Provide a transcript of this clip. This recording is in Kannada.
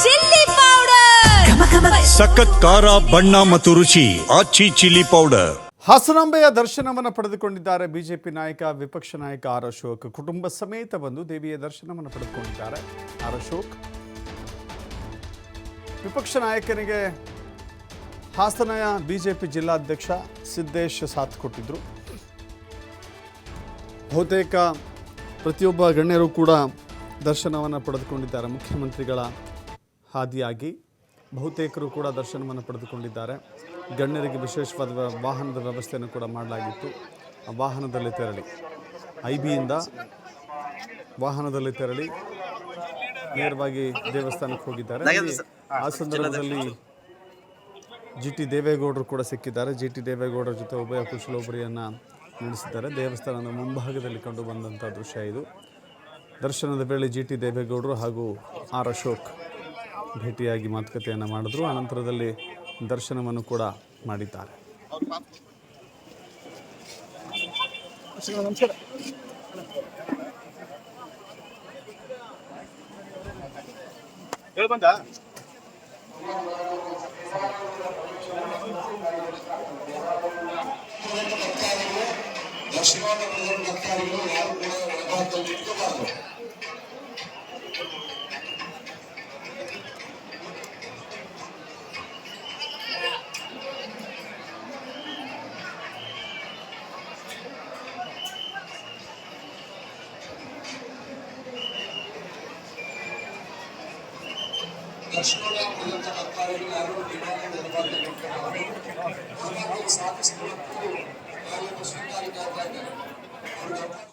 ಚಿಲ್ಲಿ ಪೌಡರ್, ಸಖತ್ ಖಾರ ಬಣ್ಣ ಮತ್ತು ರುಚಿ ಆಚಿ ಚಿಲ್ಲಿ ಪೌಡರ್. ಹಾಸನಾಂಬೆಯ ದರ್ಶನವನ್ನು ಪಡೆದುಕೊಂಡಿದ್ದಾರೆ ಬಿಜೆಪಿ ನಾಯಕ ವಿಪಕ್ಷ ನಾಯಕ ಆರ್ ಅಶೋಕ್. ಕುಟುಂಬ ಸಮೇತ ಬಂದು ದೇವಿಯ ದರ್ಶನವನ್ನು ಪಡೆದುಕೊಂಡಿದ್ದಾರೆ ಆರ್ ಅಶೋಕ್. ವಿಪಕ್ಷ ನಾಯಕನಿಗೆ ಹಾಸನ ಬಿಜೆಪಿ ಜಿಲ್ಲಾಧ್ಯಕ್ಷ ಸಿದ್ದೇಶ್ ಸಾಥ್ ಕೊಟ್ಟಿದ್ದರು. ಬಹುತೇಕ ಪ್ರತಿಯೊಬ್ಬ ಗಣ್ಯರು ಕೂಡ ದರ್ಶನವನ್ನು ಪಡೆದುಕೊಂಡಿದ್ದಾರೆ. ಮುಖ್ಯಮಂತ್ರಿಗಳ ಹಾದಿಯಾಗಿ ಬಹುತೇಕರು ಕೂಡ ದರ್ಶನವನ್ನು ಪಡೆದುಕೊಂಡಿದ್ದಾರೆ. ಗಣ್ಯರಿಗೆ ವಿಶೇಷವಾದ ವಾಹನದ ವ್ಯವಸ್ಥೆಯನ್ನು ಕೂಡ ಮಾಡಲಾಗಿತ್ತು. ಆ ವಾಹನದಲ್ಲಿ ತೆರಳಿ ಐಬಿಯಿಂದ ವಾಹನದಲ್ಲಿ ತೆರಳಿ ನೇರವಾಗಿ ದೇವಸ್ಥಾನಕ್ಕೆ ಹೋಗಿದ್ದಾರೆ. ಆ ಸಂದರ್ಭದಲ್ಲಿ ಜಿ.ಟಿ. ದೇವೇಗೌಡರು ಕೂಡ ಸಿಕ್ಕಿದ್ದಾರೆ. ಜಿ.ಟಿ. ದೇವೇಗೌಡರ ಜೊತೆ ಉಭಯ ಕುಶಲೋಪರಿಯನ್ನು ನಡೆಸಿದ್ದಾರೆ. ದೇವಸ್ಥಾನದ ಮುಂಭಾಗದಲ್ಲಿ ಕಂಡು ಬಂದಂಥ ದೃಶ್ಯ ಇದು. ದರ್ಶನದ ವೇಳೆ ಜಿ.ಟಿ. ದೇವೇಗೌಡರು ಹಾಗೂ ಆರ್ ಅಶೋಕ್ ಭೇಟಿಯಾಗಿ ಮಾತುಕತೆಯನ್ನು ಮಾಡಿದ್ರು. ಅನಂತರದಲ್ಲಿ ದರ್ಶನವನ್ನು ಕೂಡ ಮಾಡಿದ್ದಾರೆ. ಸಾಧಿಸಿಕೊಳ್ಳಲು